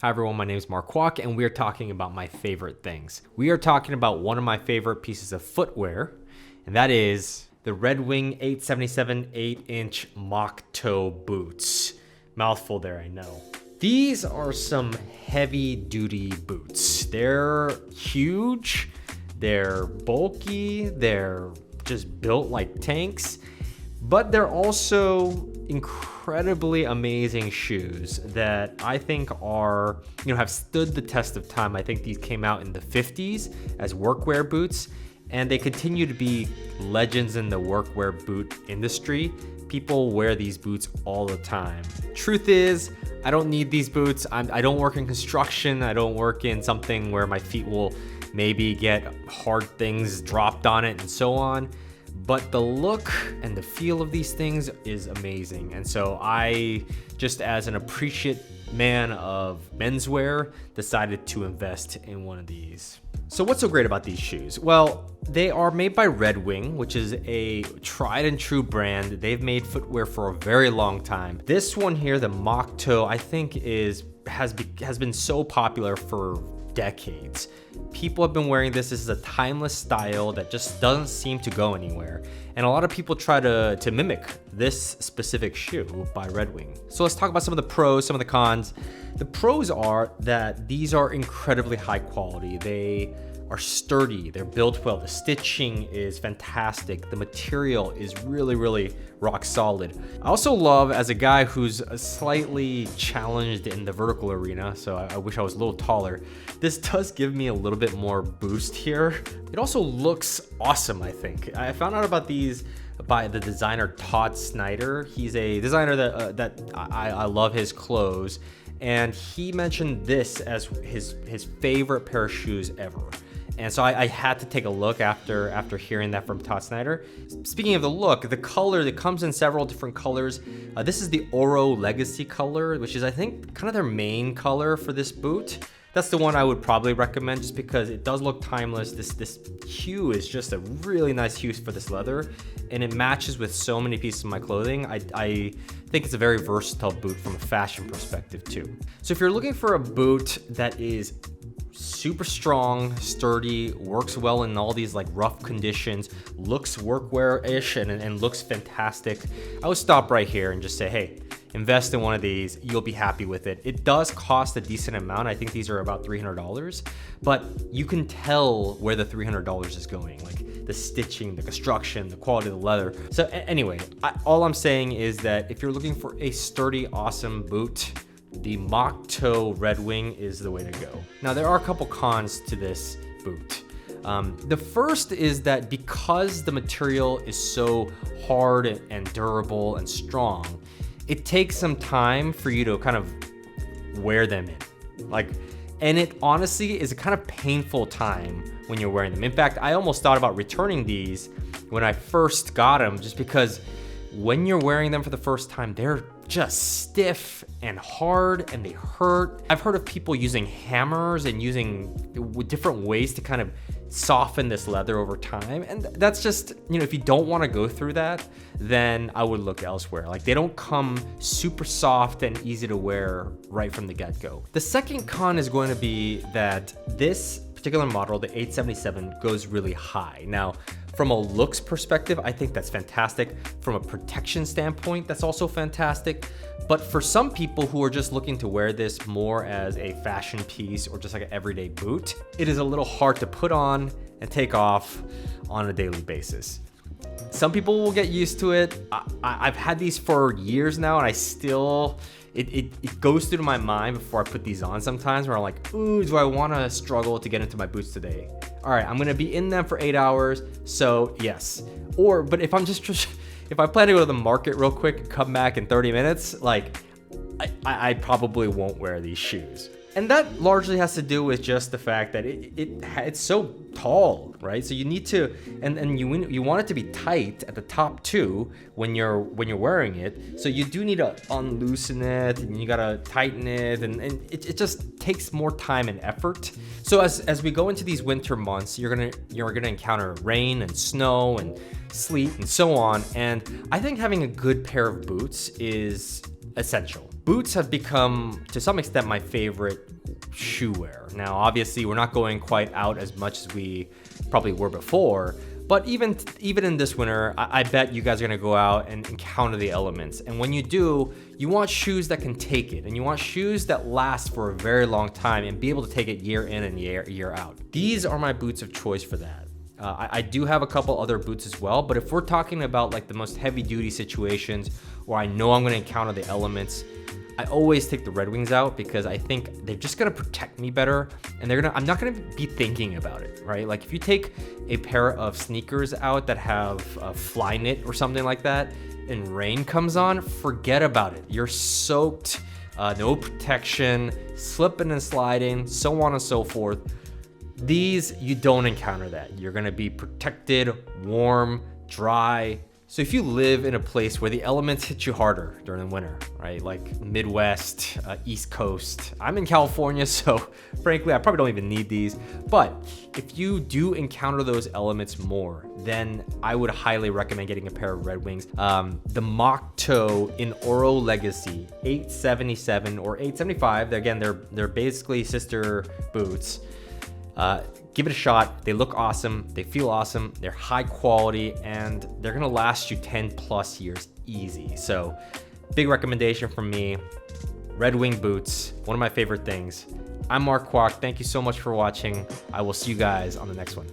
Hi everyone, my name is Mark Kwok and we are talking about my favorite things. We are talking about one of my favorite pieces of footwear, and that is the Red Wing 877 8-inch Moc Toe boots. Mouthful there, I know. These are some heavy duty boots. They're huge, they're bulky, they're just built like tanks, but they're also incredibly amazing shoes that I think are, have stood the test of time. I think these came out in the 50s as workwear boots, and they continue to be legends in the workwear boot industry. People wear these boots all the time. Truth is, I don't need these boots. I don't work in construction. I don't work in something where my feet will maybe get hard things dropped on it and so on. But the look and the feel of these things is amazing. And so I, just as an appreciate man of menswear, decided to invest in one of these. So what's so great about these shoes? Well, they are made by Red Wing, which is a tried and true brand. They've made footwear for a very long time. This one here, the Moc Toe, I think has been so popular for decades. People have been wearing this. This is a timeless style that just doesn't seem to go anywhere. And a lot of people try to mimic this specific shoe by Red Wing. So let's talk about some of the pros, some of the cons. The pros are that these are incredibly high quality. They are sturdy, they're built well, the stitching is fantastic, the material is really rock solid. I also love, as a guy who's slightly challenged in the vertical arena, so I wish I was a little taller, this does give me a little bit more boost here. It also looks awesome, I think. I found out about these by the designer Todd Snyder. He's a designer that I love his clothes, and he mentioned this as his favorite pair of shoes ever. And so I had to take a look after hearing that from Todd Snyder. Speaking of the look, the color, it comes in several different colors. This is the Oro Legacy color, which is, I think, kind of their main color for this boot. That's the one I would probably recommend just because it does look timeless. This hue is just a really nice hue for this leather, and it matches with so many pieces of my clothing. I think it's a very versatile boot from a fashion perspective too. So if you're looking for a boot that is super strong, sturdy, works well in all these like rough conditions, looks workwear-ish and looks fantastic, I would stop right here and just say, hey, invest in one of these. You'll be happy with it. It does cost a decent amount. I think these are about $300, but you can tell where the $300 is going, like the stitching, the construction, the quality of the leather. So anyway, all I'm saying is that if you're looking for a sturdy, awesome boot, the Moc Toe Red Wing is the way to go. Now, there are a couple cons to this boot. The first is that because the material is so hard and durable and strong, it takes some time for you to kind of wear them in. And it honestly is a kind of painful time when you're wearing them. In fact, I almost thought about returning these when I first got them, just because when you're wearing them for the first time, they're just stiff and hard and they hurt. I've heard of people using hammers and using different ways to kind of soften this leather over time. And that's just, if you don't want to go through that, then I would look elsewhere. Like, they don't come super soft and easy to wear right from the get-go. The second con is going to be that this particular model, the 877, goes really high. Now, from a looks perspective, I think that's fantastic. From a protection standpoint, that's also fantastic. But for some people who are just looking to wear this more as a fashion piece or just like an everyday boot, it is a little hard to put on and take off on a daily basis. Some people will get used to it. I've had these for years now, and I still, it goes through my mind before I put these on sometimes, where I'm like, ooh, do I want to struggle to get into my boots today? All right, I'm gonna be in them for 8 hours, so yes. But if if I plan to go to the market real quick and come back in 30 minutes, I probably won't wear these shoes. And that largely has to do with just the fact that it's so tall, right? So you need to, and you want it to be tight at the top too when you're wearing it. So you do need to unloosen it, and you gotta tighten it, and it just takes more time and effort. So as we go into these winter months, you're gonna encounter rain and snow and sleet and so on. And I think having a good pair of boots is essential. Boots have become, to some extent, my favorite shoe wear. Now, obviously, we're not going quite out as much as we probably were before, but even in this winter, I bet you guys are gonna go out and encounter the elements. And when you do, you want shoes that can take it, and you want shoes that last for a very long time and be able to take it year in and year out. These are my boots of choice for that. I do have a couple other boots as well, but if we're talking about like the most heavy duty situations where I know I'm gonna encounter the elements, I always take the Red Wings out because I think they're just gonna protect me better, and I'm not gonna be thinking about it, right? Like if you take a pair of sneakers out that have fly knit or something like that, and rain comes on, forget about it. You're soaked, no protection, slipping and sliding, so on and so forth. These, you don't encounter that. You're gonna be protected, warm, dry. So if you live in a place where the elements hit you harder during the winter, right? Like Midwest, East Coast. I'm in California, so frankly, I probably don't even need these. But if you do encounter those elements more, then I would highly recommend getting a pair of Red Wings. The Moc Toe in Oro Legacy, 877 or 875. Again, they're basically sister boots. Give it a shot. They look awesome. They feel awesome. They're high quality, and they're gonna last you 10 plus years easy. So big recommendation from me. Red Wing boots, one of my favorite things. I'm Mark Kwok. Thank you so much for watching. I will see you guys on the next one.